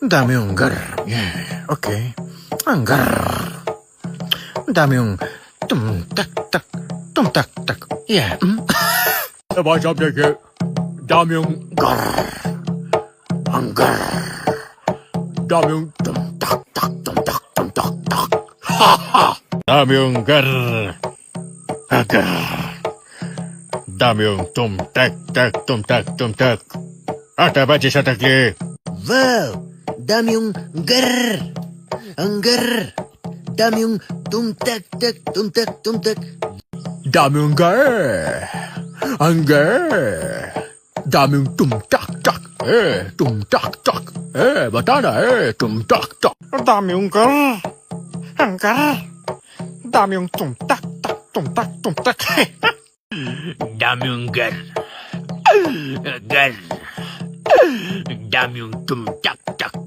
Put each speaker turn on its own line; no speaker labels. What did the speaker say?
Ang dami yung gar. Yeah, okay. Ang gar. Ang dami yung tum-tak-tak, tum-tak-tak. Yeah.
Diba sabi ko, dami yung
Gar. Ang gar.
dami yung
Tum-tak-tak, tum-tak-tum-tak-tak.
dami yung gar. Agar. Dami yung tum-tak-tak, tum-tak. Ata ba sa takli?
Wow! Dami yung gar. Ang gar. Dami yung tum-tak-tak, tum-tak-tum-tak.
Dami yung gar. Ang gar. Dami yung tum-tak-tak. Tum-tak-tak. Bata na tum-tak-tak.
Dami yung gar. Ang gar. Dami yung tumtak-tak, tumtak.
Dami yung gar. Gar. Dami yung tum-tak-tak. Gar.